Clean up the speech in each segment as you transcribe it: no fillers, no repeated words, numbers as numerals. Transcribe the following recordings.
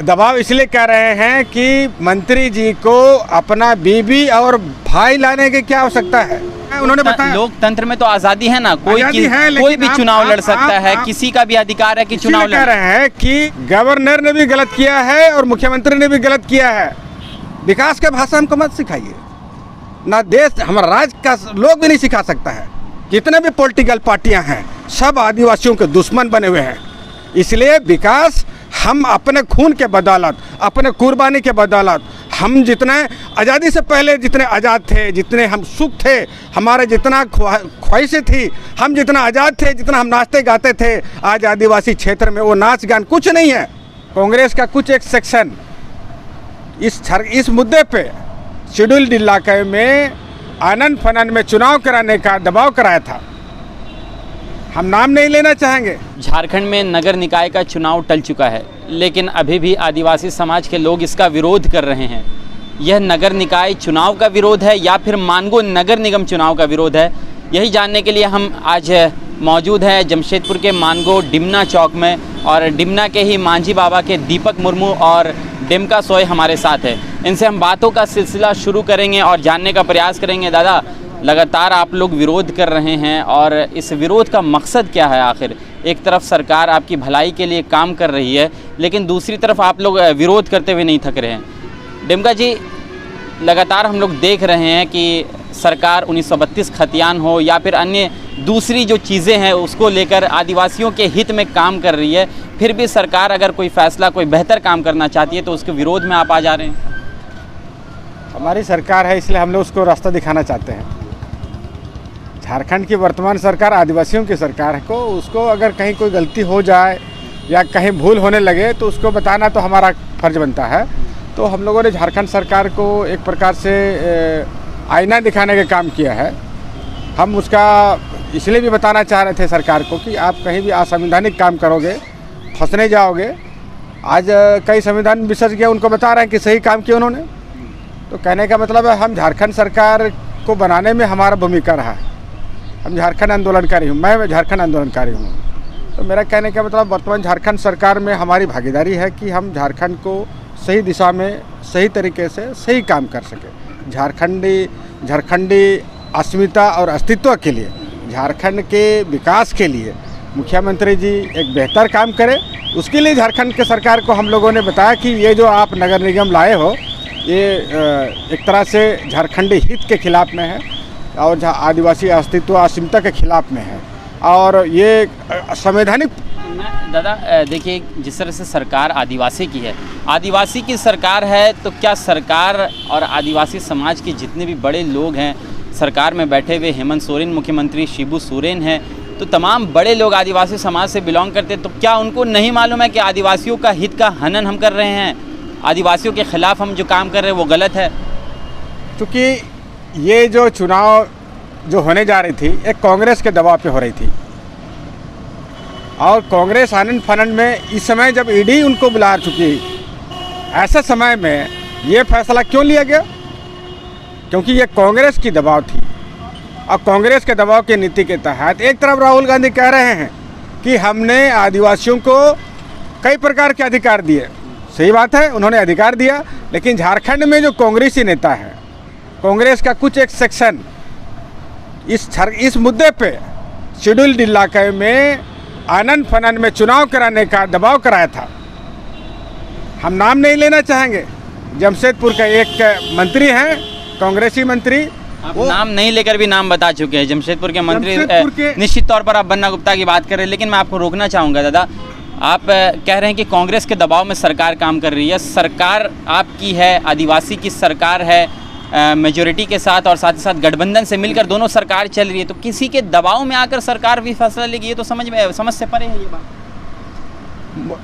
दबाव इसलिए कर रहे हैं कि मंत्री जी को अपना बीबी और भाई लाने की क्या आवश्यकता है। उन्होंने बताया लोकतंत्र में तो आज़ादी है ना, कोई भी चुनाव लड़ सकता है, किसी का भी अधिकार है कि चुनाव लड़। कह रहे हैं कि गवर्नर ने भी गलत किया है और मुख्यमंत्री ने भी गलत किया है। विकास का भाषा हमको मत सिखाइए, ना देश हमारा राज्य का लोग भी नहीं सिखा सकता है। जितने भी पॉलिटिकल पार्टियां हैं सब आदिवासियों के दुश्मन बने हुए हैं। इसलिए विकास हम अपने खून के बदौलत, अपने कुर्बानी के बदौलत, हम जितने आज़ादी से पहले जितने आज़ाद थे, जितने हम सुख थे, हमारे जितना ख्वाहिशें थी, हम जितना आज़ाद थे, जितना हम नाचते गाते थे, आज आदिवासी क्षेत्र में वो नाच गान कुछ नहीं है। कांग्रेस का कुछ एक सेक्शन इस मुद्दे पे शेड्यूल्ड इलाके में आनन फनन में चुनाव कराने का दबाव कराया था। हम नाम नहीं लेना चाहेंगे। झारखंड में नगर निकाय का चुनाव टल चुका है, लेकिन अभी भी आदिवासी समाज के लोग इसका विरोध कर रहे हैं। यह नगर निकाय चुनाव का विरोध है या फिर मानगो नगर निगम चुनाव का विरोध है, यही जानने के लिए हम आज मौजूद हैं जमशेदपुर के मानगो डिमना चौक में। और डिमना के ही मांझी बाबा के दीपक मुर्मू और डिमका सोय हमारे साथ है। इनसे हम बातों का सिलसिला शुरू करेंगे और जानने का प्रयास करेंगे। दादा, लगातार आप लोग विरोध कर रहे हैं और इस विरोध का मकसद क्या है आखिर? एक तरफ सरकार आपकी भलाई के लिए काम कर रही है, लेकिन दूसरी तरफ आप लोग विरोध करते हुए नहीं थक रहे हैं। डिमका जी, लगातार हम लोग देख रहे हैं कि सरकार 1932 खतियान हो या फिर अन्य दूसरी जो चीज़ें हैं उसको लेकर आदिवासियों के हित में काम कर रही है, फिर भी सरकार अगर कोई फैसला, कोई बेहतर काम करना चाहती है तो उसके विरोध में आप आ जा रहे हैं। हमारी सरकार है, इसलिए हम लोग उसको रास्ता दिखाना चाहते हैं। झारखंड की वर्तमान सरकार आदिवासियों की सरकार को, उसको अगर कहीं कोई गलती हो जाए या कहीं भूल होने लगे तो उसको बताना तो हमारा फर्ज बनता है। तो हम लोगों ने झारखंड सरकार को एक प्रकार से आईना दिखाने का काम किया है। हम उसका इसलिए भी बताना चाह रहे थे सरकार को कि आप कहीं भी असंवैधानिक काम करोगे फंसने जाओगे। आज कई संविधान विशेषज्ञ उनको बता रहे हैं कि सही काम किया उन्होंने। तो कहने का मतलब है हम झारखंड सरकार को बनाने में हमारा भूमिका रहा है। हम झारखंड आंदोलनकारी हूँ, मैं झारखंड आंदोलनकारी हूँ। तो मेरा कहने का मतलब वर्तमान झारखंड सरकार में हमारी भागीदारी है कि हम झारखंड को सही दिशा में, सही तरीके से सही काम कर सकें। झारखंडी अस्मिता और अस्तित्व के लिए, झारखंड के विकास के लिए मुख्यमंत्री जी एक बेहतर काम करें। उसके लिए झारखंड के सरकार को हम लोगों ने बताया कि ये जो आप नगर निगम लाए हो ये एक तरह से झारखंडी हित के खिलाफ में है और आदिवासी अस्तित्व अस्मिता के खिलाफ में है और ये संवैधानिक। दादा देखिए, जिस तरह से सरकार आदिवासी की है, आदिवासी की सरकार है, तो क्या सरकार और आदिवासी समाज के जितने भी बड़े लोग हैं सरकार में बैठे हुए, हेमंत सोरेन मुख्यमंत्री, शिबू सोरेन हैं, तो तमाम बड़े लोग आदिवासी समाज से बिलोंग करते हैं, तो क्या उनको नहीं मालूम है कि आदिवासियों का हित का हनन हम कर रहे हैं, आदिवासियों के खिलाफ हम जो काम कर रहे हैं वो गलत है? क्योंकि ये जो चुनाव जो होने जा रही थी एक कांग्रेस के दबाव पे हो रही थी और कांग्रेस आनंद फनन में इस समय जब ईडी उनको बुला चुकी, ऐसे समय में ये फैसला क्यों लिया गया? क्योंकि ये कांग्रेस की दबाव थी और कांग्रेस के दबाव की नीति के तहत एक तरफ राहुल गांधी कह रहे हैं कि हमने आदिवासियों को कई प्रकार के अधिकार दिए। सही बात है, उन्होंने अधिकार दिया, लेकिन झारखंड में जो कांग्रेसी नेता है, कांग्रेस का कुछ एक सेक्शन इस मुद्दे पे शेड्यूल्ड इलाके में आनन फनन में चुनाव कराने का दबाव कराया था। हम नाम नहीं लेना चाहेंगे। जमशेदपुर का एक मंत्री हैं, कांग्रेसी मंत्री, वो नाम नहीं लेकर भी नाम बता चुके हैं। जमशेदपुर के मंत्री निश्चित तौर पर आप बन्ना गुप्ता की बात कर रहे हैं, लेकिन मैं आपको रोकना चाहूँगा दादा। आप कह रहे हैं कि कांग्रेस के दबाव में सरकार काम कर रही है। सरकार आपकी है, आदिवासी की सरकार है, मेजॉरिटी के साथ और साथ ही साथ गठबंधन से मिलकर दोनों सरकार चल रही है, तो किसी के दबाव में आकर सरकार भी फैसला लेगी, ये तो समझ से परे है ये बात।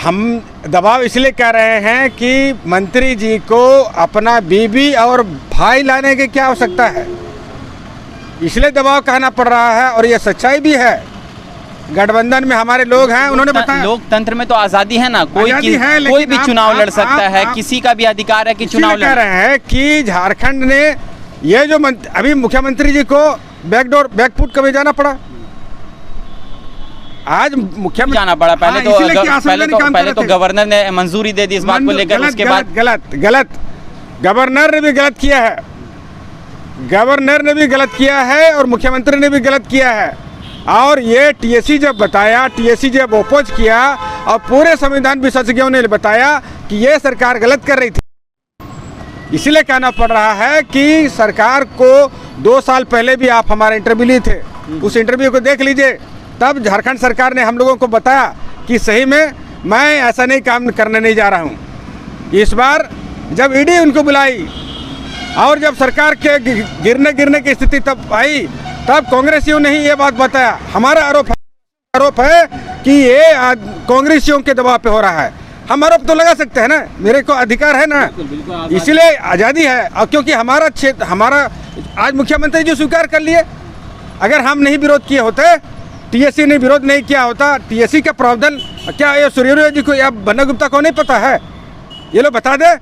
हम दबाव इसलिए कह रहे हैं कि मंत्री जी को अपना बीबी और भाई लाने की क्या आवश्यकता है, इसलिए दबाव कहना पड़ रहा है और ये सच्चाई भी है। गठबंधन में हमारे लोग हैं, उन्होंने बताया लोकतंत्र में तो आज़ादी है ना, कोई भी चुनाव लड़ सकता है, किसी का भी अधिकार है कि चुनाव लड़। कह रहे हैं कि झारखंड ने ये जो अभी मुख्यमंत्री जी को बैकफुट कभी जाना पड़ा, आज मुख्यमंत्री जाना पड़ा। पहले हाँ, तो इसीलिए कि असंवैधानिक काम कर रहे थे। गवर्नर ने मंजूरी दे दी इस बात को लेकर, उसके बाद गलत गवर्नर ने भी गलत किया है, गवर्नर ने भी गलत किया है और मुख्यमंत्री ने भी गलत किया है। और ये टीएससी जब बताया, टीएससी जब ओपोज किया और पूरे संविधान विशेषज्ञों ने बताया कि ये सरकार गलत कर रही थी, इसीलिए कहना पड़ रहा है कि सरकार को 2 साल पहले भी आप हमारा इंटरव्यू लिए थे, उस इंटरव्यू को देख लीजिए। तब झारखंड सरकार ने हम लोगों को बताया कि सही में मैं ऐसा नहीं काम करने नहीं जा रहा हूँ। इस बार जब ईडी उनको बुलाई और जब सरकार के गिरने की स्थिति तब आई, तब कांग्रेसियों ने ही ये बात बताया। हमारा आरोप है कि ये कांग्रेसियों के दबाव पे हो रहा है। हम आरोप तो लगा सकते हैं ना, मेरे को अधिकार है ना, इसलिए आज़ादी है। और क्योंकि हमारा क्षेत्र, हमारा आज मुख्यमंत्री जी स्वीकार कर लिए, अगर हम नहीं विरोध किए होते, टीएससी ने विरोध नहीं किया होता, टीएससी का प्रावधान क्या ये सूर्योदय जी को या बन्ना गुप्ता को नहीं पता है, ये लोग बता दे।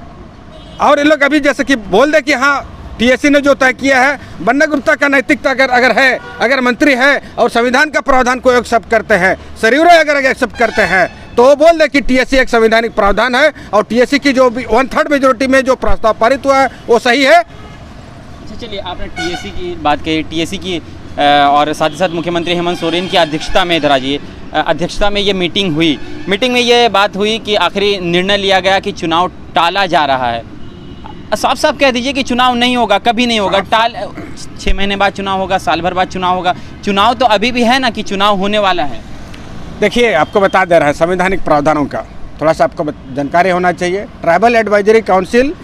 और ये लोग अभी जैसे कि बोल दे कि हाँ टीएससी ने जो तय किया है, बन्ना गुप्ता का नैतिकता अगर है, अगर मंत्री है और संविधान का प्रावधान को एक्सेप्ट करते हैं, सूर्योदय अगर एक्सेप्ट करते हैं, तो वो बोल दे कि टीएससी एक संवैधानिक प्रावधान है और टीएससी की जो भी 1/3 मेजोरिटी में जो प्रस्ताव पारित हुआ है वो सही है। चलिए, आपने टीएससी की बात कही, टीएससी की और साथ ही साथ मुख्यमंत्री हेमंत सोरेन की अध्यक्षता में, इधर आइए, अध्यक्षता में ये मीटिंग हुई। मीटिंग में ये बात हुई कि आखिरी निर्णय लिया गया कि चुनाव टाला जा रहा है। साफ साफ कह दीजिए कि चुनाव नहीं होगा, कभी नहीं होगा। 6 महीने बाद चुनाव होगा, साल भर बाद चुनाव होगा। चुनाव तो अभी भी है ना कि चुनाव होने वाला है। देखिए, आपको बता दे रहा है संवैधानिक प्रावधानों का थोड़ा सा आपको जानकारी होना चाहिए। ट्राइबल एडवाइजरी काउंसिल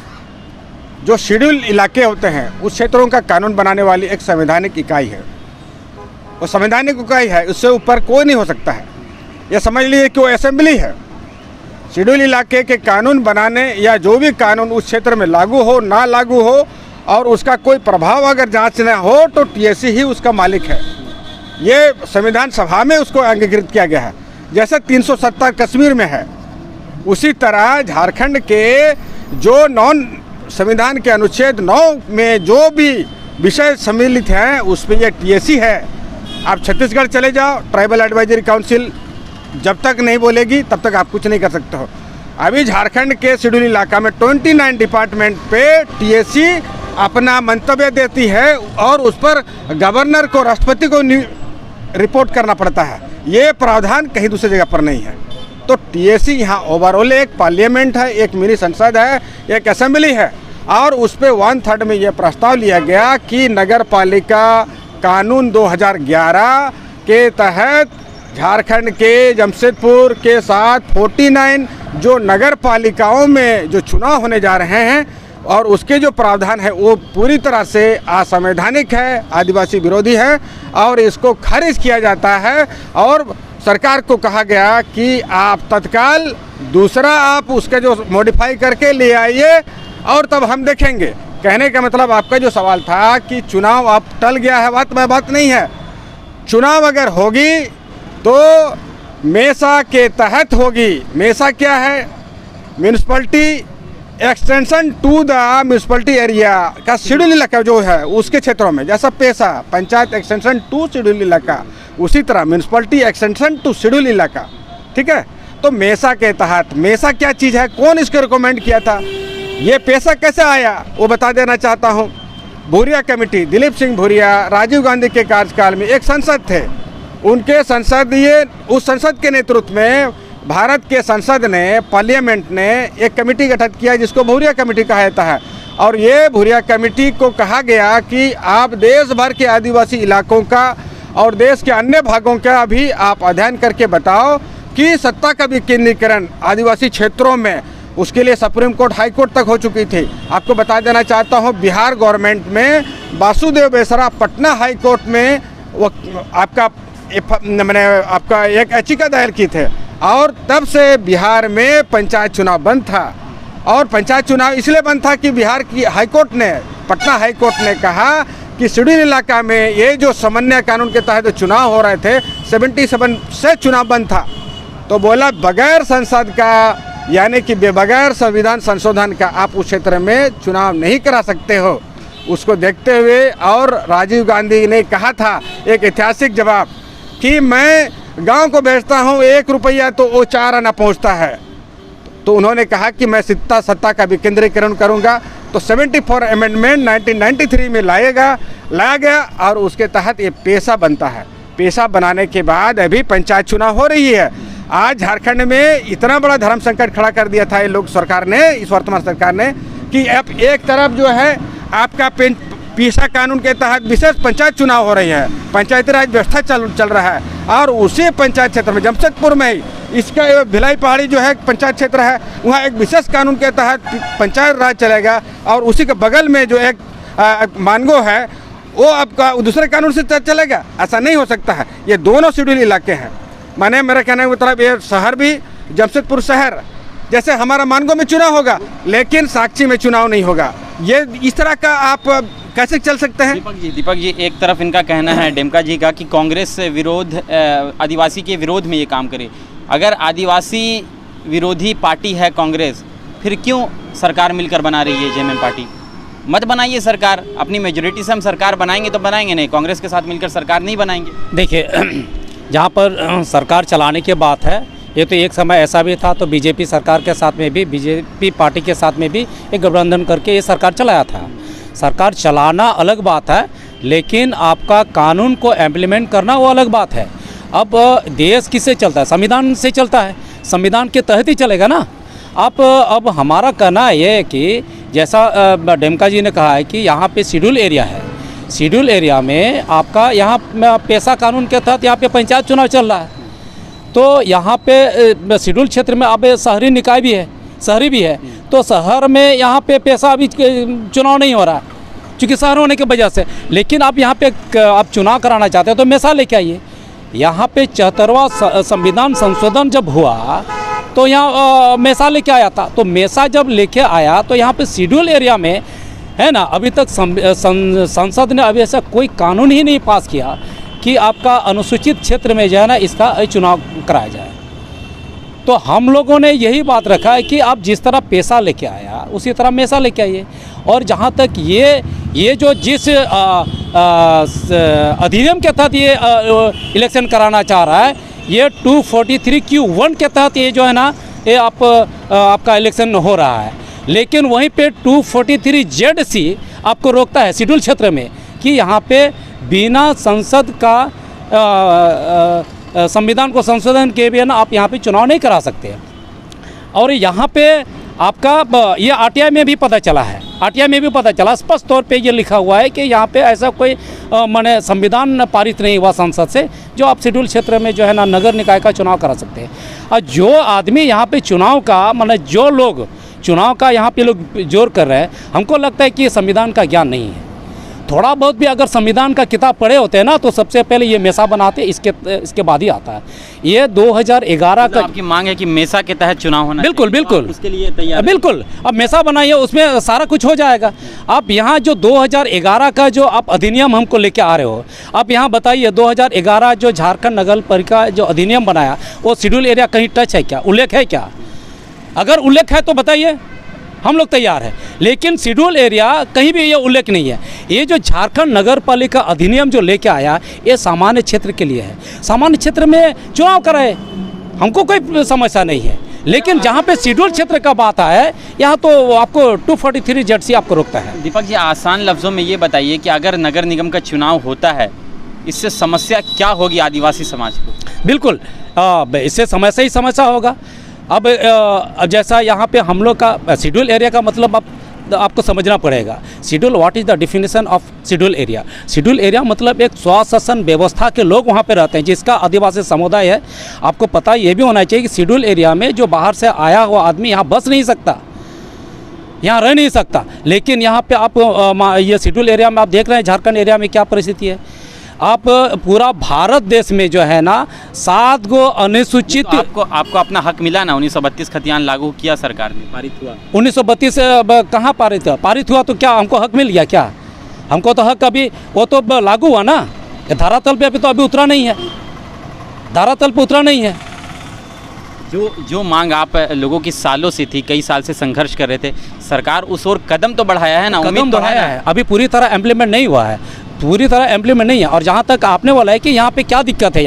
जो शेड्यूल इलाके होते हैं उस क्षेत्रों का कानून बनाने वाली एक संवैधानिक इकाई है, वो संवैधानिक इकाई है, उससे ऊपर कोई नहीं हो सकता है। यह समझ लीजिए कि वो असेंबली है। शेड्यूल इलाके के कानून बनाने या जो भी कानून उस क्षेत्र में लागू हो ना लागू हो और उसका कोई प्रभाव अगर जांचना हो तो टीएससी ही उसका मालिक है। ये संविधान सभा में उसको अंगीकृत किया गया है। जैसे 370 कश्मीर में है, उसी तरह झारखंड के जो संविधान के अनुच्छेद 9 में जो भी विषय सम्मिलित हैं उस पर यह टीएससी है। आप छत्तीसगढ़ चले जाओ, ट्राइबल एडवाइजरी काउंसिल जब तक नहीं बोलेगी तब तक आप कुछ नहीं कर सकते हो। अभी झारखंड के शेड्यूल इलाका में 29 डिपार्टमेंट पे टीएससी अपना मंतव्य देती है और उस पर गवर्नर को, राष्ट्रपति को रिपोर्ट करना पड़ता है। ये प्रावधान कहीं दूसरी जगह पर नहीं है। तो टीएससी यहाँ ओवरऑल एक पार्लियामेंट है, एक मिनी संसद है, एक असेंबली है और उस पर 1/3 में ये प्रस्ताव लिया गया कि नगर पालिका कानून 2011 के तहत झारखंड के जमशेदपुर के साथ 49 जो नगर पालिकाओं में जो चुनाव होने जा रहे हैं और उसके जो प्रावधान है वो पूरी तरह से असंवैधानिक है, आदिवासी विरोधी है और इसको खारिज किया जाता है। और सरकार को कहा गया कि आप तत्काल दूसरा आप उसके जो मॉडिफाई करके ले आइए और तब हम देखेंगे। कहने का मतलब आपका जो सवाल था कि चुनाव अब टल गया है, बात नहीं है। चुनाव अगर होगी तो मेसा के तहत होगी। मेसा क्या है? Municipality extension to the municipality area का शेड्यूल इलाका जो है उसके क्षेत्रों में, जैसा पेशा पंचायत एक्सटेंशन टू शेड्यूल इलाका, उसी तरह म्यूनिसिपैलिटी एक्सटेंशन टू शेड्यूल इलाका। ठीक है, तो मेसा के तहत, मेसा क्या चीज़ है, कौन इसको रिकमेंड किया था, ये पेशा कैसे आया वो बता देना चाहता हूँ। भूरिया कमेटी, दिलीप सिंह भूरिया राजीव गांधी के कार्यकाल में एक संसद थे, उनके उस संसद के नेतृत्व में भारत के संसद ने, पार्लियामेंट ने एक कमेटी गठित किया जिसको भूरिया कमेटी कहा जाता है। और ये भूरिया कमेटी को कहा गया कि आप देश भर के आदिवासी इलाकों का और देश के अन्य भागों का भी आप अध्ययन करके बताओ कि सत्ता का विकेंद्रीकरण आदिवासी क्षेत्रों में, उसके लिए सुप्रीम कोर्ट, हाई कोर्ट तक हो चुकी थी। आपको बता देना चाहता हूँ, बिहार गवर्नमेंट में वासुदेव बेसरा पटना हाई कोर्ट में वो आपका एक याचिका दायर की थे और तब से बिहार में पंचायत चुनाव बंद था। और पंचायत चुनाव इसलिए बंद था कि बिहार की हाईकोर्ट ने, पटना हाईकोर्ट ने कहा कि शेड्यूल इलाका में ये जो समन्वय कानून के तहत चुनाव हो रहे थे 77 से चुनाव बंद था। तो बोला बगैर संसद का, यानी कि बगैर संविधान संशोधन का आप उस क्षेत्र में चुनाव नहीं करा सकते हो। उसको देखते हुए और राजीव गांधी ने कहा था एक ऐतिहासिक जवाब कि मैं गांव को भेजता हूं 1 रुपया तो वो 4 आना पहुंचता है। तो उन्होंने कहा कि मैं सत्ता का विकेंद्रीकरण करूंगा। तो 74 अमेंडमेंट 1993 में लाया गया और उसके तहत ये पेशा बनता है। पेशा बनाने के बाद अभी पंचायत चुनाव हो रही है। आज झारखंड में इतना बड़ा धर्म संकट खड़ा कर दिया था ये लोग सरकार ने, इस वर्तमान सरकार ने, कि अब एक तरफ जो है आपका पेशा कानून के तहत विशेष पंचायत चुनाव हो रही है, पंचायती राज व्यवस्था चल रहा है, और उसी पंचायत क्षेत्र में जमशेदपुर में ही इसका भिलाई पहाड़ी जो है पंचायत क्षेत्र है, वहाँ एक विशेष कानून के तहत पंचायत राज चलेगा। और उसी के बगल में जो एक मानगो है वो आपका दूसरे कानून से चलेगा। ऐसा नहीं हो सकता है। ये दोनों शेड्यूल इलाके हैं। माने मेरा कहने का मतलब ये शहर भी जमशेदपुर शहर जैसे हमारा मानगो में चुनाव होगा, लेकिन साक्षी में चुनाव नहीं होगा। ये इस तरह का आप कैसे चल सकते हैं? दीपक जी, एक तरफ इनका कहना है डेमका जी का कि कांग्रेस विरोध आदिवासी के विरोध में ये काम करे। अगर आदिवासी विरोधी पार्टी है कांग्रेस, फिर क्यों सरकार मिलकर बना रही है जेएमएम पार्टी? मत बनाइए सरकार, अपनी मेजोरिटी से हम सरकार बनाएंगे तो बनाएंगे, नहीं कांग्रेस के साथ मिलकर सरकार नहीं बनाएंगे। देखिए, जहाँ पर सरकार चलाने की बात है, ये तो एक समय ऐसा भी था तो बीजेपी सरकार के साथ में भी, बीजेपी पार्टी के साथ में भी एक गठबंधन करके ये सरकार चलाया था। सरकार चलाना अलग बात है, लेकिन आपका कानून को इम्प्लीमेंट करना वो अलग बात है। अब देश किससे चलता है? संविधान से चलता है, संविधान के तहत ही चलेगा ना। अब हमारा कहना ये है कि जैसा डेमका जी ने कहा है कि यहाँ पे शेड्यूल एरिया है, शेड्यूल एरिया में आपका यहाँ पेशा कानून के तहत यहाँ पे पंचायत चुनाव चल रहा है। तो यहाँ पे शेड्यूल क्षेत्र में अब शहरी निकाय भी है, शहरी भी है, तो शहर में यहाँ पे पेशा अभी चुनाव नहीं हो रहा है क्योंकि शहर होने की वजह से। लेकिन आप यहाँ पे आप चुनाव कराना चाहते हो तो मेसा लेके आइए। यहाँ पे 74वां संविधान संशोधन जब हुआ तो यहाँ मेसा लेके आया था। तो मेसा जब लेके आया तो यहाँ पे शेड्यूल एरिया में है ना, अभी तक संसद ने अभी ऐसा कोई कानून ही नहीं पास किया कि आपका अनुसूचित क्षेत्र में जो है ना इसका चुनाव कराया जाए। तो हम लोगों ने यही बात रखा है कि आप जिस तरह पेशा लेके आया उसी तरह मेसा लेके आइए। और जहाँ तक ये जो जिस अधिनियम के तहत ये इलेक्शन कराना चाह रहा है, ये 243Q1 के तहत ये जो है ना ये आपका इलेक्शन हो रहा है। लेकिन वहीं पे 243ZC आपको रोकता है शेड्यूल क्षेत्र में कि यहाँ पे बिना संसद का संविधान को संशोधन के बिना आप यहाँ पे चुनाव नहीं करा सकते। और यहाँ पे आपका ये आरटीआई में भी पता चला है, आरटीआई में भी पता चला, स्पष्ट तौर पे ये लिखा हुआ है कि यहाँ पे ऐसा कोई माने संविधान पारित नहीं हुआ संसद से जो आप शेड्यूल क्षेत्र में जो है ना नगर निकाय का चुनाव करा सकते हैं। और जो आदमी यहाँ पे चुनाव का माने जो लोग चुनाव का यहाँ पे लोग जोर कर रहे हैं, हमको लगता है कि ये संविधान का ज्ञान नहीं है। थोड़ा बहुत भी अगर संविधान का किताब पढ़े होते हैं ना तो सबसे पहले ये मेसा बनाते, इसके बाद ही आता है। ये 2011 का आपकी मांग है कि मेसा के तहत चुनाव होना बिल्कुल बिल्कुल उसके लिए तैयार, बिल्कुल। अब मेसा बनाइए, उसमें सारा कुछ हो जाएगा। आप यहाँ जो 2011 का जो आप अधिनियम हमको लेके आ रहे हो, आप यहाँ बताइए 2011 जो झारखंड नगर पालिका जो अधिनियम बनाया वो शेड्यूल एरिया कहीं टच है क्या, उल्लेख है क्या? अगर उल्लेख है तो बताइए, हम लोग तैयार हैं। लेकिन शेड्यूल एरिया कहीं भी ये उल्लेख नहीं है। ये जो झारखंड नगर पालिका अधिनियम जो लेके आया ये सामान्य क्षेत्र के लिए है, सामान्य क्षेत्र में चुनाव कराए, हमको कोई समस्या नहीं है। लेकिन जहाँ पे शेड्यूल क्षेत्र का बात है यहाँ तो आपको 243ZC आपको रोकता है। दीपक जी, आसान लफ्ज़ों में ये बताइए कि अगर नगर निगम का चुनाव होता है इससे समस्या क्या होगी आदिवासी समाज को? बिल्कुल, इससे समस्या ही समस्या होगा। अब जैसा यहाँ पे हम लोग का शेड्यूल एरिया का मतलब आपको समझना पड़ेगा। Schedule, what is the definition of schedule area? Schedule area मतलब एक स्वशासन व्यवस्था के लोग वहाँ पे रहते हैं जिसका आदिवासी समुदाय है। आपको पता ये भी होना चाहिए कि शेड्यूल एरिया में जो बाहर से आया हुआ आदमी यहाँ बस नहीं सकता, यहाँ रह नहीं सकता। लेकिन यहाँ पे आप ये शेड्यूल एरिया में आप देख रहे हैं झारखंड एरिया में क्या परिस्थिति है। आप पूरा भारत देश में जो है ना 7 गो अनुसूचित, तो आपको अपना हक मिला ना, 1932 खतियान लागू किया सरकार ने, पारित हुआ। 1932 कहाँ पारित हुआ? पारित हुआ तो क्या हमको हक मिल गया क्या? हमको तो हक अभी वो तो लागू हुआ ना, धरातल पे अभी उतरा नहीं है, धरातल पे उतरा नहीं है। जो मांग आप लोगों की सालों से थी, कई साल से संघर्ष कर रहे थे, सरकार उस ओर कदम तो बढ़ाया है ना, कदम बढ़ाया है, अभी पूरी तरह इम्प्लीमेंट नहीं हुआ है। पूरी तरह इम्प्लीमेंट नहीं है। और जहाँ तक आपने बोला है कि यहाँ पे क्या दिक्कत है,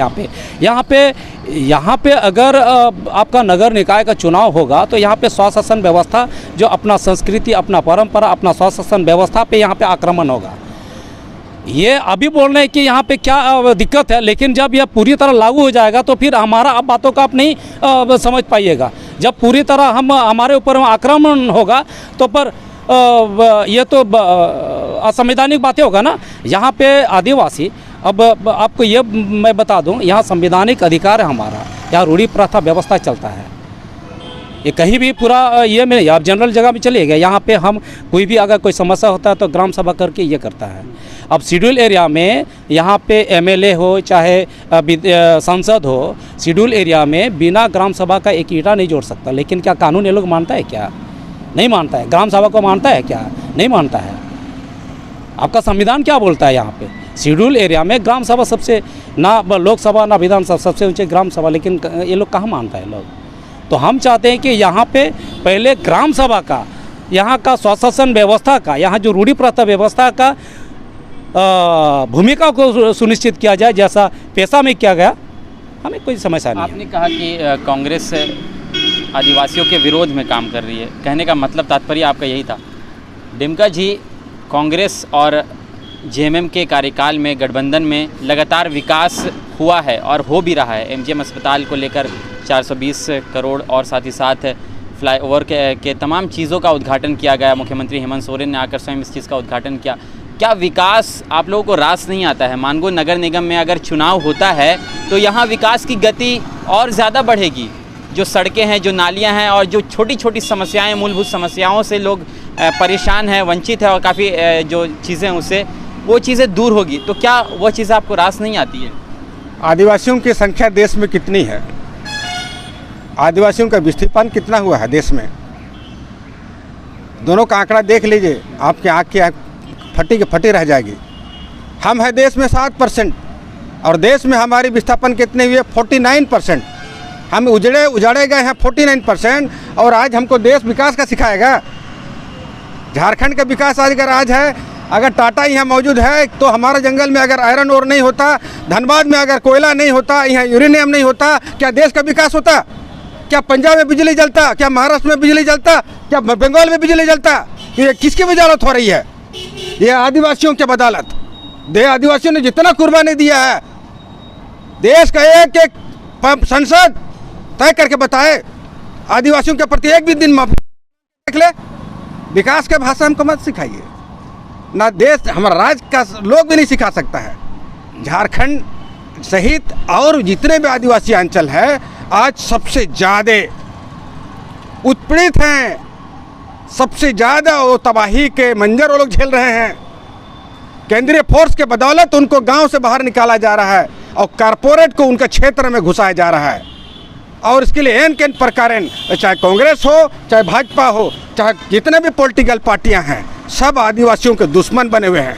यहाँ पे अगर आपका नगर निकाय का चुनाव होगा तो यहाँ पे स्वशासन व्यवस्था, जो अपना संस्कृति, अपना परंपरा, अपना स्वशासन व्यवस्था पे यहाँ पे आक्रमण होगा। ये अभी बोल रहे हैं कि यहाँ पे क्या दिक्कत है, लेकिन जब यह पूरी तरह लागू हो जाएगा तो फिर हमारा अब बातों का आप नहीं समझ पाइएगा। जब पूरी तरह हमारे ऊपर आक्रमण होगा तो पर ये तो असंवैधानिक बातें होगा ना। यहाँ पे आदिवासी, अब आपको ये मैं बता दूँ, यहाँ संवैधानिक अधिकार है हमारा, यहाँ रूढ़ी प्रथा व्यवस्था चलता है। ये कहीं भी पूरा ये में नहीं, आप जनरल जगह में चलिए गए, यहाँ पे हम कोई भी अगर कोई समस्या होता है तो ग्राम सभा करके ये करता है। अब शेड्यूल एरिया में यहाँ पे एमएलए हो चाहे सांसद हो, शेड्यूल एरिया में बिना ग्राम सभा का एक ईंटा नहीं जोड़ सकता। लेकिन क्या कानून ये लोग मानता है क्या? नहीं मानता है। ग्राम सभा को मानता है क्या? नहीं मानता है। आपका संविधान क्या बोलता है? यहाँ पे शेड्यूल एरिया में ग्राम सभा सबसे, ना लोकसभा ना विधानसभा, सबसे ऊंचे ग्राम सभा, लेकिन ये लोग कहाँ मानता है लोग। तो हम चाहते हैं कि यहाँ पे पहले ग्राम सभा का, यहाँ का स्वशासन व्यवस्था का, यहाँ जो रूढ़ी प्रथा व्यवस्था का भूमिका को सुनिश्चित किया जाए, जैसा पेशा में किया गया। हमें कोई समस्या नहीं। आपने कहा कि कांग्रेस आदिवासियों के विरोध में काम कर रही है, कहने का मतलब तात्पर्य आपका यही था। डिमका जी, कांग्रेस और जेएमएम के कार्यकाल में, गठबंधन में लगातार विकास हुआ है और हो भी रहा है। एमजीएम अस्पताल को लेकर 420 करोड़ और साथ ही साथ फ्लाईओवर के तमाम चीज़ों का उद्घाटन किया गया। मुख्यमंत्री हेमंत सोरेन ने आकर स्वयं इस चीज़ का उद्घाटन किया। क्या विकास आप लोगों को रास नहीं आता है? मानगो नगर निगम में अगर चुनाव होता है तो यहाँ विकास की गति और ज़्यादा बढ़ेगी। जो सड़कें हैं, जो नालियाँ हैं और जो छोटी छोटी समस्याएँ, मूलभूत समस्याओं से लोग परेशान हैं, वंचित है और काफ़ी जो चीज़ें उससे वो चीज़ें दूर होगी। तो क्या वो चीज़ें आपको रास नहीं आती है? आदिवासियों की संख्या देश में कितनी है? आदिवासियों का विस्थापन कितना हुआ है देश में? दोनों का आंकड़ा देख लीजिए, आपकी आँख की फटी की फटी रह जाएगी। हम है देश में 7% और देश में हमारी विस्थापन कितने हुए? 49%। हम उजाड़े गए हैं 49% और आज हमको देश विकास का सिखाएगा। झारखंड का विकास आज है, अगर टाटा यहाँ मौजूद है तो हमारे जंगल में अगर आयरन ओर नहीं होता, धनबाद में अगर कोयला नहीं होता, यहाँ यूरेनियम नहीं होता, क्या देश का विकास होता? क्या पंजाब में बिजली जलता? क्या महाराष्ट्र में बिजली जलता? क्या बंगाल में बिजली जलता? ये किसकी बदौलत हो रही है? ये आदिवासियों की बदौलत। आदिवासियों ने जितना कुर्बानी दिया है, देश का एक एक संसद तय करके बताए आदिवासियों के प्रति एक भी दिन माफी देख ले। विकास के भाषा हमको मत सिखाइए ना, देश हमारा राज्य का लोग भी नहीं सिखा सकता है। झारखंड सहित और जितने भी आदिवासी अंचल है आज सबसे ज़्यादा उत्पीड़ित हैं, सबसे ज़्यादा वो तबाही के मंजर वो लोग झेल रहे हैं। केंद्रीय फोर्स के बदौलत उनको गांव से बाहर निकाला जा रहा है और कारपोरेट को उनके क्षेत्र में घुसाया जा रहा है। और इसके लिए एन केन प्रकार, चाहे कांग्रेस हो, चाहे भाजपा हो, चाहे जितने भी पॉलिटिकल पार्टियां हैं, सब आदिवासियों के दुश्मन बने हुए हैं।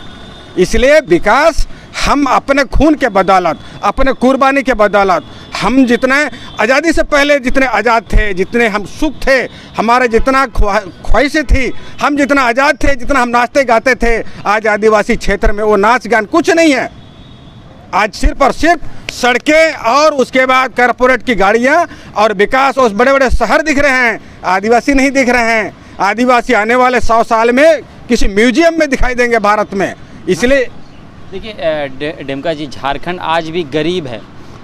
इसलिए विकास हम अपने खून के बदौलत, अपने कुर्बानी के बदौलत, हम जितने आज़ादी से पहले जितने आज़ाद थे, जितने हम सुख थे, हमारे जितना ख्वाहिशें थी, हम जितना आज़ाद थे, जितना हम नाचते गाते थे, आज आदिवासी क्षेत्र में वो नाच गान कुछ नहीं है। आज सिर्फ और सिर्फ सड़कें और उसके बाद कॉरपोरेट की गाड़ियां और विकास, उस बड़े बड़े शहर दिख रहे हैं, आदिवासी नहीं दिख रहे हैं। आदिवासी आने वाले 100 साल में किसी म्यूजियम में दिखाई देंगे भारत में। इसलिए देखिए डिमका जी, झारखंड आज भी गरीब है,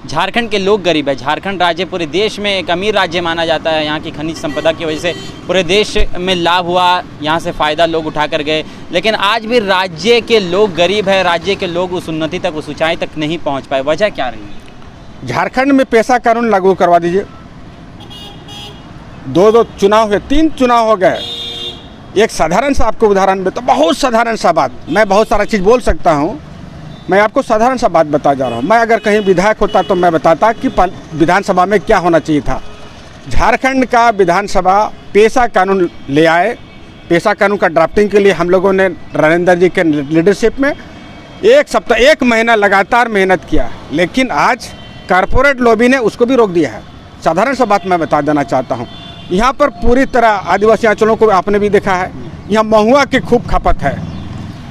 झारखंड के लोग गरीब है। झारखंड राज्य पूरे देश में एक अमीर राज्य माना जाता है। यहाँ की खनिज संपदा की वजह से पूरे देश में लाभ हुआ, यहाँ से फ़ायदा लोग उठा कर गए, लेकिन आज भी राज्य के लोग गरीब है, राज्य के लोग उस उन्नति तक, उस ऊंचाई तक नहीं पहुँच पाए। वजह क्या रही? झारखंड में पेशा कानून लागू करवा दीजिए। 2 चुनाव हुए, 3 चुनाव हो गए। एक साधारण सा आपको उदाहरण में, तो बहुत साधारण सा बात, मैं बहुत सारा चीज़ बोल सकता हूँ, मैं आपको साधारण सा बात बता जा रहा हूँ। मैं अगर कहीं विधायक होता तो मैं बताता कि विधानसभा में क्या होना चाहिए था। झारखंड का विधानसभा पेशा कानून ले आए। पेशा कानून का ड्राफ्टिंग के लिए हम लोगों ने नरेंद्र जी के लीडरशिप में 1 सप्ताह 1 महीना लगातार मेहनत किया, लेकिन आज कारपोरेट लॉबी ने उसको भी रोक दिया है। साधारण सा बात मैं बता देना चाहता हूँ। यहाँ पर पूरी तरह आदिवासी अंचलों को आपने भी देखा है, यहाँ महुआ की खूब खपत है,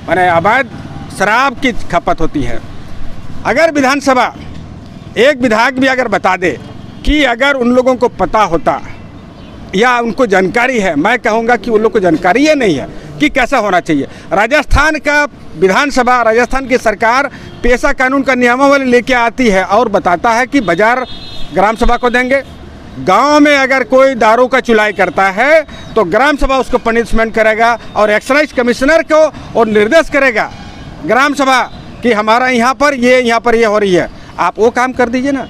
माने अवैध शराब की खपत होती है। अगर विधानसभा एक विधायक भी अगर बता दे कि अगर उन लोगों को पता होता या उनको जानकारी है, मैं कहूँगा कि उन लोगों को जानकारी ये नहीं है कि कैसा होना चाहिए। राजस्थान का विधानसभा, राजस्थान की सरकार पेशा कानून का नियमावली लेके आती है और बताता है कि बाजार ग्राम सभा को देंगे। गांव में अगर कोई दारू का चुलाई करता है तो ग्राम सभा उसको पनिशमेंट करेगा और एक्साइज कमिश्नर को और निर्देश करेगा ग्राम सभा कि हमारा यहाँ पर ये हो रही है। आप वो काम कर दीजिए ना,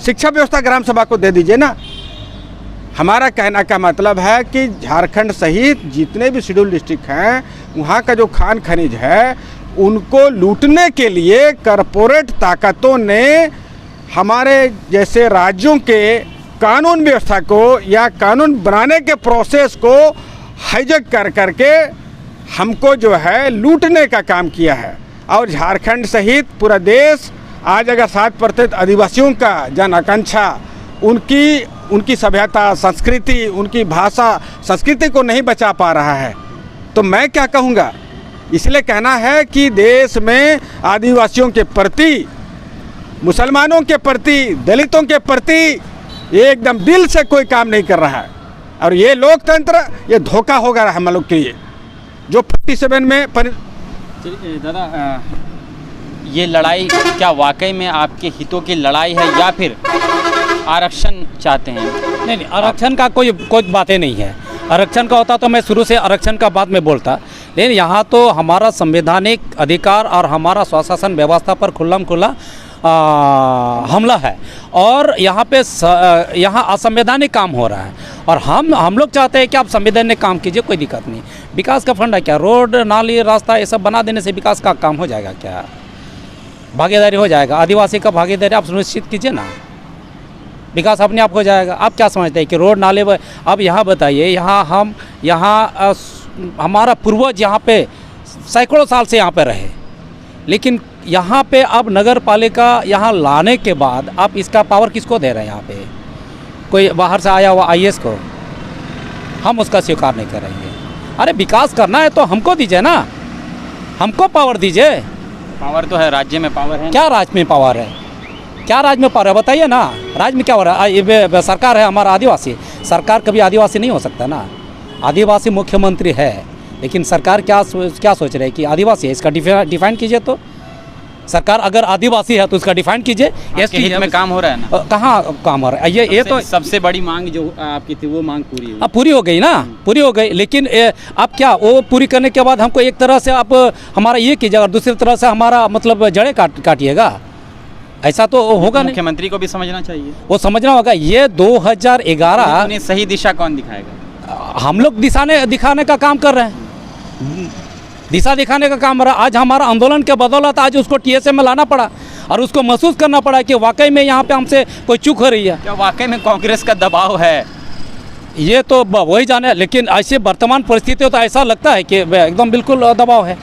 शिक्षा व्यवस्था ग्राम सभा को दे दीजिए ना। हमारा कहना का मतलब है कि झारखंड सहित जितने भी शेड्यूल डिस्ट्रिक्ट हैं वहाँ का जो खान खनिज है उनको लूटने के लिए कॉरपोरेट ताकतों ने हमारे जैसे राज्यों के कानून व्यवस्था को या कानून बनाने के प्रोसेस को हाईजैक कर करके हमको जो है लूटने का काम किया है। और झारखंड सहित पूरा देश आज अगर 7% आदिवासियों का जन आकांक्षा उनकी सभ्यता, संस्कृति, उनकी भाषा, संस्कृति को नहीं बचा पा रहा है तो मैं क्या कहूँगा। इसलिए कहना है कि देश में आदिवासियों के प्रति, मुसलमानों के प्रति, दलितों के प्रति एकदम दिल से कोई काम नहीं कर रहा है। और ये लोकतंत्र ये धोखा होगा हम लोग के लिए जो 47 में दादा, ये लड़ाई क्या वाकई में आपके हितों की लड़ाई है या फिर आरक्षण चाहते हैं? नहीं, आरक्षण का कोई बातें नहीं है। आरक्षण का होता तो मैं शुरू से आरक्षण का बात में बोलता, लेकिन यहाँ तो हमारा संवैधानिक अधिकार और हमारा स्वशासन व्यवस्था पर खुल्लम-खुल्ला हमला है और यहाँ पे यहाँ असंवैधानिक काम हो रहा है। और हम लोग चाहते हैं कि आप संवैधानिक काम कीजिए, कोई दिक्कत नहीं। विकास का फंड है क्या? रोड, नाली, रास्ता ये सब बना देने से विकास का काम हो जाएगा क्या? भागीदारी हो जाएगा, आदिवासी का भागीदारी आप सुनिश्चित कीजिए ना, विकास अपने आप हो जाएगा। आप क्या समझते हैं कि रोड नाले अब यहाँ बताइए, यहाँ हमारा पूर्वज यहाँ पे सैकड़ों साल से यहाँ पे रहे, लेकिन यहाँ पे अब नगर पालिका यहाँ लाने के बाद आप इसका पावर किसको दे रहे हैं? यहाँ पे कोई बाहर से आया हुआ IAS को हम उसका स्वीकार नहीं करेंगे। अरे विकास करना है तो हमको दीजिए ना, हमको पावर दीजिए। पावर तो है, राज्य में पावर है। क्या राज्य में पावर है? क्या राज्य में पावर है बताइए ना। राज्य में क्या हो रहा है? सरकार है हमारा आदिवासी, सरकार कभी आदिवासी नहीं हो सकता ना। आदिवासी मुख्यमंत्री है, लेकिन सरकार क्या सोच रही है कि आदिवासी है, इसका डिफाइन कीजिए। तो सरकार अगर आदिवासी है तो उसका डिफाइन कीजिए। इसके हित में काम हो रहा है ना? कहाँ काम हो रहा है? ये तो सबसे बड़ी मांग जो आपकी थी वो मांग पूरी हुई। अब पूरी हो गई ना, पूरी हो गई। लेकिन अब क्या वो पूरी करने के बाद हमको एक तरह से आप हमारा ये कीजिएगा और दूसरी तरह से हमारा मतलब जड़ें काटिएगा, ऐसा तो होगा नहीं। मुख्यमंत्री को भी समझना चाहिए, वो समझना होगा। ये 2011 सही दिशा कौन दिखाएगा? हम लोग दिखाने का काम कर रहे हैं, दिशा दिखाने का काम रहा। आज हमारा आंदोलन के बदौलत आज उसको TSA में लाना पड़ा और उसको महसूस करना पड़ा कि वाकई में यहाँ पे हमसे कोई चूक हो रही है। क्या वाकई में कांग्रेस का दबाव है? ये तो वही जाने, लेकिन ऐसे वर्तमान परिस्थितियों तो ऐसा लगता है कि एकदम बिल्कुल दबाव है।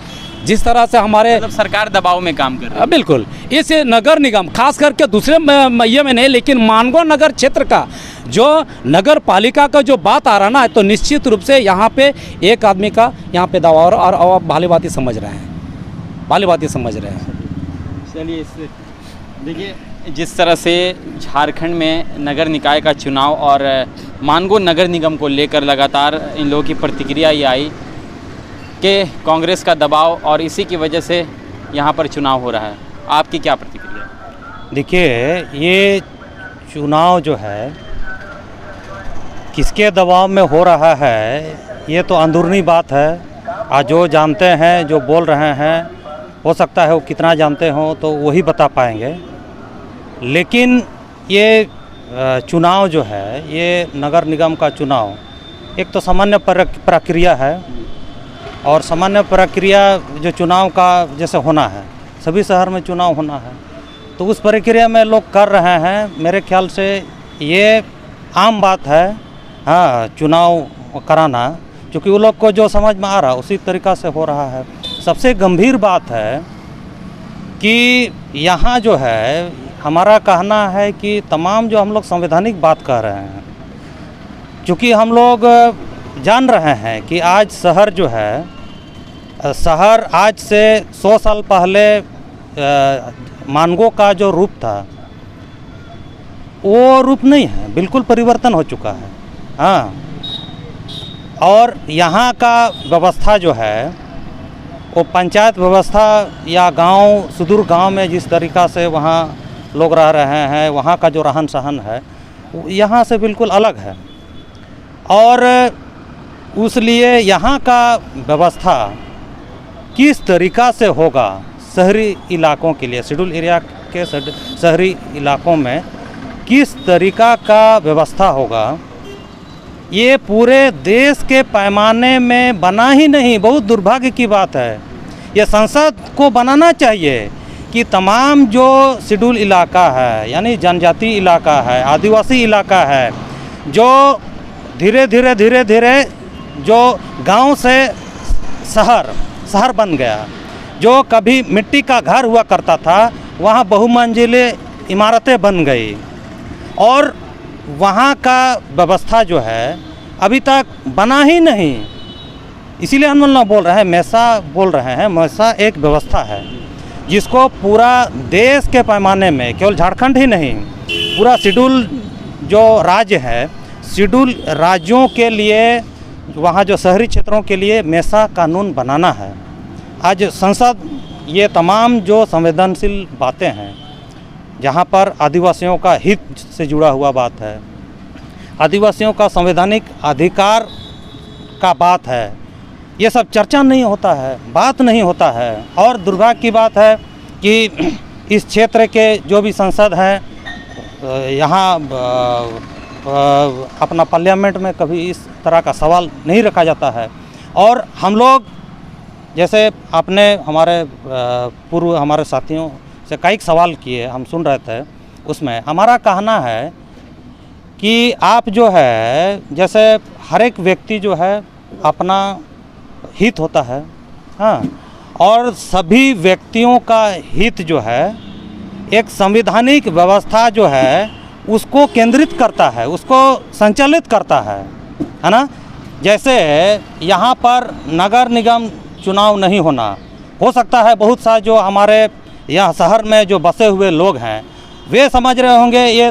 जिस तरह से हमारे मतलब सरकार दबाव में काम कर रही है। बिल्कुल। इस नगर निगम खास करके दूसरे ये में नहीं, लेकिन मानगो नगर क्षेत्र का जो नगर पालिका का जो बात आ रहा ना, तो निश्चित रूप से यहाँ पे एक आदमी का यहाँ पे दबाव और भालीभांति समझ रहे हैं, भालीभांति समझ रहे हैं। चलिए, इससे देखिए जिस तरह से झारखंड में नगर निकाय का चुनाव और मानगो नगर निगम को लेकर लगातार इन लोगों की प्रतिक्रिया ये आई कि कांग्रेस का दबाव और इसी की वजह से यहाँ पर चुनाव हो रहा है। आपकी क्या प्रतिक्रिया? देखिए, ये चुनाव जो है किसके दबाव में हो रहा है ये तो अंदरूनी बात है। आज जो जानते हैं, जो बोल रहे हैं, हो सकता है वो कितना जानते हो तो वही बता पाएंगे। लेकिन ये चुनाव जो है, ये नगर निगम का चुनाव एक तो सामान्य प्रक्रिया है और सामान्य प्रक्रिया जो चुनाव का जैसे होना है, सभी शहर में चुनाव होना है, तो उस प्रक्रिया में लोग कर रहे हैं। मेरे ख्याल से ये आम बात है, हाँ, चुनाव कराना, क्योंकि वो लोग को जो समझ में आ रहा उसी तरीक़ा से हो रहा है। सबसे गंभीर बात है कि यहाँ जो है हमारा कहना है कि तमाम जो हम लोग संवैधानिक बात कह रहे हैं, क्योंकि हम लोग जान रहे हैं कि आज शहर जो है शहर आज से 100 साल पहले मानगो का जो रूप था वो रूप नहीं है, बिल्कुल परिवर्तन हो चुका है। हाँ, और यहाँ का व्यवस्था जो है वो पंचायत व्यवस्था या गांव, सुदूर गांव में जिस तरीक़ा से वहाँ लोग रह रहे हैं, वहाँ का जो रहन सहन है यहाँ से बिल्कुल अलग है। और उसलिए यहाँ का व्यवस्था किस तरीक़ा से होगा शहरी इलाकों के लिए, शेड्यूल एरिया के शहरी इलाकों में किस तरीक़ा का व्यवस्था होगा, ये पूरे देश के पैमाने में बना ही नहीं। बहुत दुर्भाग्य की बात है। ये संसद को बनाना चाहिए कि तमाम जो शेड्यूल इलाका है, यानी जनजाति इलाका है, आदिवासी इलाका है, जो धीरे धीरे जो गांव से शहर बन गया, जो कभी मिट्टी का घर हुआ करता था वहाँ बहुमंजिले इमारतें बन गई, और वहाँ का व्यवस्था जो है अभी तक बना ही नहीं। इसीलिए हम लोग बोल रहे हैं, मेसा एक व्यवस्था है जिसको पूरा देश के पैमाने में, केवल झारखंड ही नहीं, पूरा शेड्यूल जो राज्य है, शेड्यूल राज्यों के लिए, वहाँ जो शहरी क्षेत्रों के लिए मेसा कानून बनाना है। आज संसद ये तमाम जो संवेदनशील बातें हैं, जहाँ पर आदिवासियों का हित से जुड़ा हुआ बात है, आदिवासियों का संवैधानिक अधिकार का बात है, ये सब चर्चा नहीं होता है, बात नहीं होता है। और दुर्भाग्य की बात है कि इस क्षेत्र के जो भी सांसद हैं यहाँ अपना पार्लियामेंट में कभी इस तरह का सवाल नहीं रखा जाता है। और हम लोग, जैसे आपने हमारे साथियों से कई सवाल किए, हम सुन रहे थे, उसमें हमारा कहना है कि आप जो है, जैसे हर एक व्यक्ति जो है अपना हित होता है, हाँ, और सभी व्यक्तियों का हित जो है एक संवैधानिक व्यवस्था जो है उसको केंद्रित करता है, उसको संचालित करता है ना। जैसे यहाँ पर नगर निगम चुनाव नहीं होना, हो सकता है बहुत सा जो हमारे यहाँ शहर में जो बसे हुए लोग हैं वे समझ रहे होंगे ये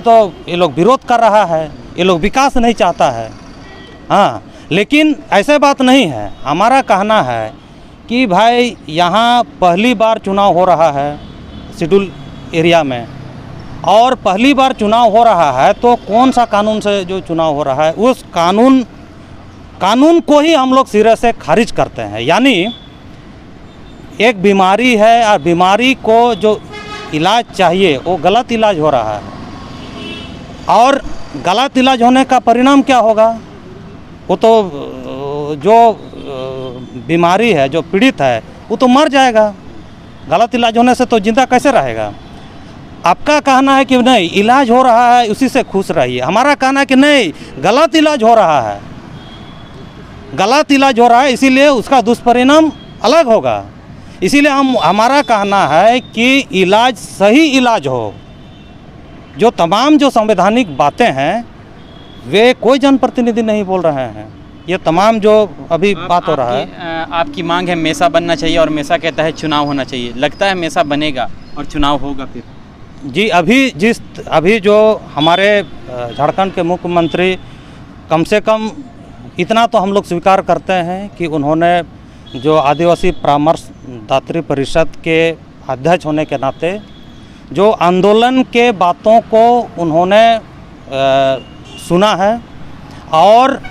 लोग विरोध कर रहा है, ये लोग विकास नहीं चाहता है, हाँ, लेकिन ऐसे बात नहीं है। हमारा कहना है कि भाई यहाँ पहली बार चुनाव हो रहा है शेड्यूल एरिया में, और पहली बार चुनाव हो रहा है तो कौन सा कानून से जो चुनाव हो रहा है उस कानून को ही हम लोग सिरे से खारिज करते हैं। यानी एक बीमारी है और बीमारी को जो इलाज चाहिए वो गलत इलाज हो रहा है, और गलत इलाज होने का परिणाम क्या होगा, वो तो जो बीमारी है, जो पीड़ित है, वो तो मर जाएगा। गलत इलाज होने से तो जिंदा कैसे रहेगा। आपका कहना है कि नहीं इलाज हो रहा है उसी से खुश रहिए, हमारा कहना है कि नहीं गलत इलाज हो रहा है, गलत इलाज हो रहा है, इसीलिए उसका दुष्परिणाम अलग होगा। इसीलिए हमारा कहना है कि इलाज सही इलाज हो। जो तमाम जो संवैधानिक बातें हैं वे कोई जनप्रतिनिधि नहीं बोल रहे हैं, ये तमाम जो अभी बात हो रहा है। आपकी मांग है मेसा बनना चाहिए और मेसा कहता है चुनाव होना चाहिए, लगता है मेसा बनेगा और चुनाव होगा फिर? जी, अभी जो हमारे झारखंड के मुख्यमंत्री, कम से कम इतना तो हम लोग स्वीकार करते हैं कि उन्होंने जो आदिवासी परामर्शदात्री परिषद के अध्यक्ष होने के नाते जो आंदोलन के बातों को उन्होंने सुना है और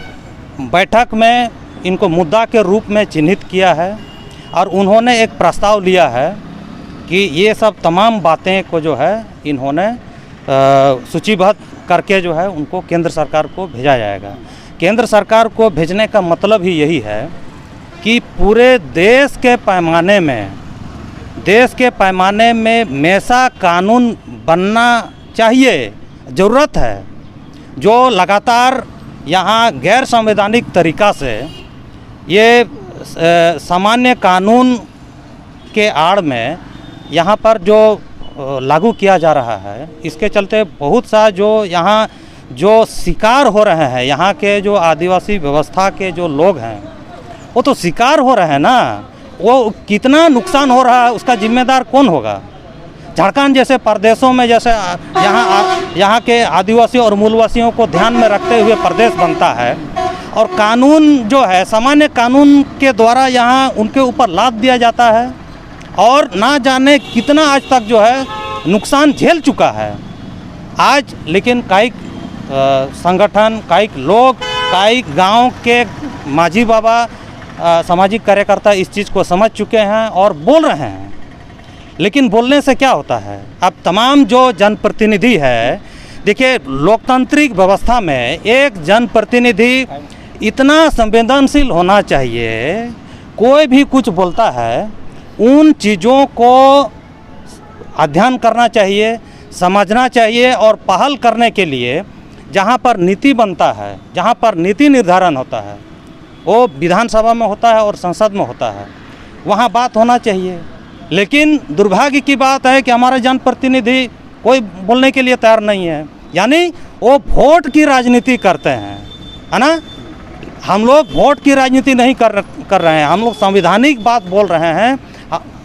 बैठक में इनको मुद्दा के रूप में चिन्हित किया है, और उन्होंने एक प्रस्ताव लिया है कि ये सब तमाम बातें को जो है इन्होंने सूचीबद्ध करके जो है उनको केंद्र सरकार को भेजा जाएगा। केंद्र सरकार को भेजने का मतलब ही यही है कि पूरे देश के पैमाने में मेसा कानून बनना चाहिए, ज़रूरत है। जो लगातार यहाँ गैर संवैधानिक तरीक़ा से ये सामान्य कानून के आड़ में यहाँ पर जो लागू किया जा रहा है, इसके चलते बहुत सा जो यहाँ जो शिकार हो रहे हैं, यहाँ के जो आदिवासी व्यवस्था के जो लोग हैं वो तो शिकार हो रहे हैं ना। वो कितना नुकसान हो रहा है उसका जिम्मेदार कौन होगा? झारखंड जैसे प्रदेशों में जैसे यहाँ के आदिवासियों और मूलवासियों को ध्यान में रखते हुए प्रदेश बनता है और कानून जो है सामान्य कानून के द्वारा यहाँ उनके ऊपर लाद दिया जाता है और ना जाने कितना आज तक जो है नुकसान झेल चुका है आज। लेकिन कई संगठन, कई लोग, कई गांव के माझी बाबा, सामाजिक कार्यकर्ता इस चीज़ को समझ चुके हैं और बोल रहे हैं। लेकिन बोलने से क्या होता है? अब तमाम जो जनप्रतिनिधि है, देखिए लोकतांत्रिक व्यवस्था में एक जनप्रतिनिधि इतना संवेदनशील होना चाहिए, कोई भी कुछ बोलता है उन चीज़ों को अध्ययन करना चाहिए, समझना चाहिए और पहल करने के लिए जहाँ पर नीति बनता है, जहाँ पर नीति निर्धारण होता है, वो विधानसभा में होता है और संसद में होता है, वहाँ बात होना चाहिए। लेकिन दुर्भाग्य की बात है कि हमारे जनप्रतिनिधि कोई बोलने के लिए तैयार नहीं है, यानी वो वोट की राजनीति करते हैं, है ना। हम लोग वोट की राजनीति नहीं कर रहे हैं, हम लोग संवैधानिक बात बोल रहे हैं,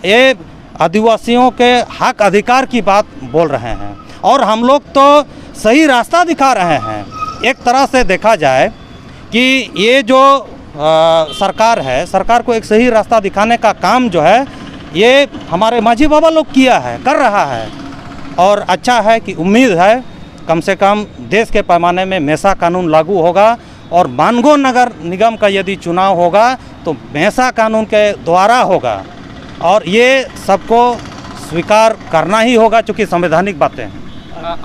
ये आदिवासियों के हक अधिकार की बात बोल रहे हैं और हम लोग तो सही रास्ता दिखा रहे हैं। एक तरह से देखा जाए कि ये जो सरकार है, सरकार को एक सही रास्ता दिखाने का काम जो है ये हमारे माझी बाबा लोग किया है, कर रहा है और अच्छा है कि उम्मीद है कम से कम देश के पैमाने में मेसा कानून लागू होगा और मानगो नगर निगम का यदि चुनाव होगा तो मेसा कानून के द्वारा होगा और ये सबको स्वीकार करना ही होगा क्योंकि संवैधानिक बातें हैं।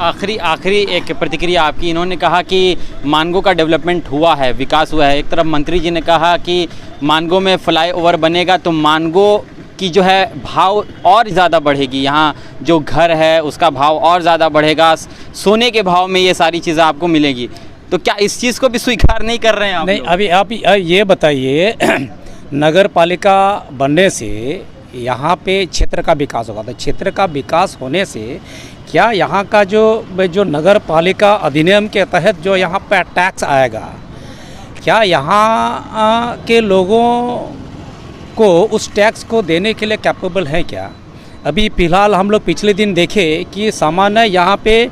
आखिरी एक प्रतिक्रिया आपकी, इन्होंने कहा कि मानगो का डेवलपमेंट हुआ है, विकास हुआ है। एक तरफ मंत्री जी ने कहा कि मानगो में फ्लाईओवर बनेगा तो मानगो की जो है भाव और ज़्यादा बढ़ेगी, यहाँ जो घर है उसका भाव और ज़्यादा बढ़ेगा, सोने के भाव में ये सारी चीज़ें आपको मिलेगी। तो क्या इस चीज़ को भी स्वीकार नहीं कर रहे हैं आप? नहीं, अभी आप ये बताइए नगर पालिका बनने से यहाँ पे क्षेत्र का विकास होगा, तो क्षेत्र का विकास होने से क्या यहाँ का जो नगर पालिका अधिनियम के तहत जो यहाँ पे टैक्स आएगा, क्या यहाँ के लोगों को उस टैक्स को देने के लिए कैपेबल है क्या? अभी फ़िलहाल हम लोग पिछले दिन देखे कि सामान्य यहाँ पे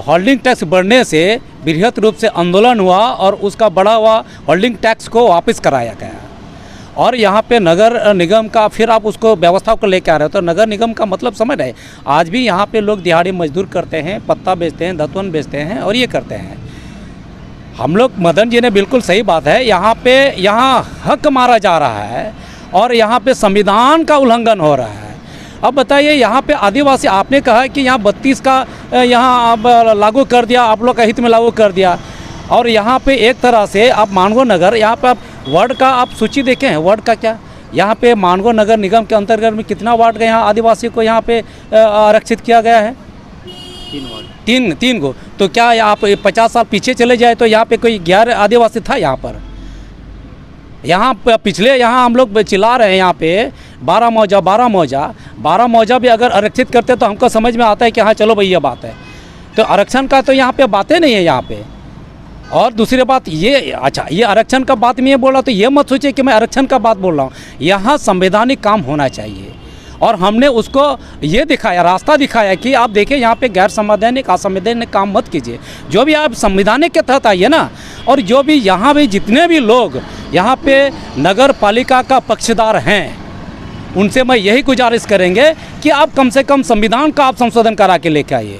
होल्डिंग टैक्स बढ़ने से बृहत रूप से आंदोलन हुआ और उसका बढ़ा हुआ होल्डिंग टैक्स को वापस कराया गया और यहाँ पे नगर निगम का फिर आप उसको व्यवस्था को लेकर आ रहे हो। तो नगर निगम का मतलब समझ रहे, आज भी यहाँ पे लोग दिहाड़ी मजदूर करते हैं, पत्ता बेचते हैं, दतवन बेचते हैं और ये करते हैं। हम लोग, मदन जी ने बिल्कुल सही बात है, यहाँ हक मारा जा रहा है और यहाँ पे संविधान का उल्लंघन हो रहा है। अब बताइए यहाँ पे आदिवासी, आपने कहा कि यहाँ 32 का यहाँ अब लागू कर दिया, आप लोग का हित में लागू कर दिया और यहाँ पे एक तरह से आप मानगो नगर, यहाँ पे आप वार्ड का आप सूची देखें हैं, वार्ड का क्या, यहाँ पे मानगो नगर निगम के अंतर्गत में कितना वार्ड का यहाँ आदिवासी को यहाँ पे आरक्षित किया गया है? 3 वार्ड, तीन को। तो क्या आप 50 साल पीछे चले जाए तो यहाँ पे कोई 11 आदिवासी था यहाँ पर? यहाँ पिछले यहाँ हम लोग चिल्ला रहे हैं यहाँ पे 12 मौजा भी अगर आरक्षित करते तो हमको समझ में आता है कि हाँ चलो भाई ये बात है। तो आरक्षण का तो यहाँ पे बातें नहीं है यहाँ पे। और दूसरी बात ये, अच्छा ये आरक्षण का बात मैं बोल रहा तो ये मत सोचिए कि मैं आरक्षण का बात बोल रहा हूँ, यहाँ संवैधानिक काम होना चाहिए और हमने उसको ये दिखाया, रास्ता दिखाया कि आप देखिए यहाँ पे गैर संवैधानिक असंवैधानिक काम मत कीजिए, जो भी आप संवैधानिक के तहत आइए ना। और जो भी यहाँ भी जितने भी लोग यहाँ पे नगर पालिका का पक्षदार हैं उनसे मैं यही गुजारिश करेंगे कि आप कम से कम संविधान का आप संशोधन करा के लेके आइए।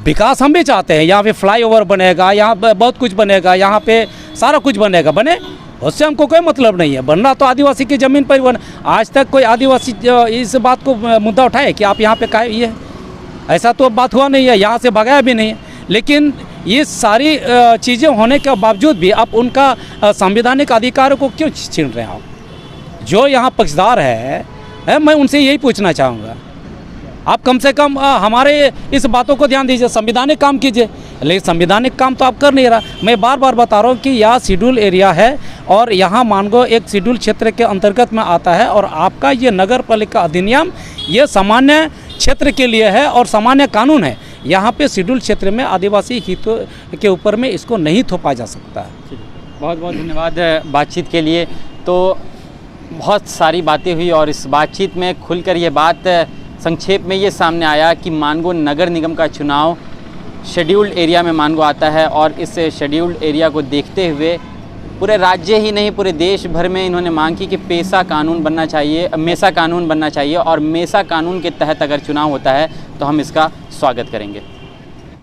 विकास हम भी चाहते हैं, यहाँ पे फ्लाईओवर बनेगा, यहाँ पे बहुत कुछ बनेगा, यहाँ पे सारा कुछ बनेगा, बने, उससे हमको कोई मतलब नहीं है। बनना तो आदिवासी की ज़मीन पर बना। आज तक कोई आदिवासी इस बात को मुद्दा उठाए कि आप यहाँ पे काहे ये, ऐसा तो बात हुआ नहीं है, यहाँ से भगाया भी नहीं है। लेकिन ये सारी चीज़ें होने के बावजूद भी आप उनका संवैधानिक अधिकारों को क्यों छीन रहे हैं? आप जो यहाँ पक्षदार है मैं उनसे यही पूछना चाहूँगा, आप कम से कम हमारे इस बातों को ध्यान दीजिए, संवैधानिक काम कीजिए। लेकिन संवैधानिक काम तो आप कर नहीं रहा। मैं बार बार बता रहा हूँ कि यह शेड्यूल एरिया है और यहाँ मानगो एक शेड्यूल क्षेत्र के अंतर्गत में आता है और आपका ये नगर पालिका अधिनियम ये सामान्य क्षेत्र के लिए है और सामान्य कानून है। यहाँ पे शेड्यूल क्षेत्र में आदिवासी हितों के ऊपर में इसको नहीं थोपा जा सकता है। बहुत बहुत धन्यवाद बातचीत के लिए। तो बहुत सारी बातें हुई और इस बातचीत में खुलकर ये बात संक्षेप में ये सामने आया कि मानगो नगर निगम का चुनाव शेड्यूल्ड एरिया में मानगो आता है और इस शेड्यूल्ड एरिया को देखते हुए पूरे राज्य ही नहीं पूरे देश भर में इन्होंने मांग की कि मेसा कानून बनना चाहिए और मेसा कानून के तहत अगर चुनाव होता है तो हम इसका स्वागत करेंगे।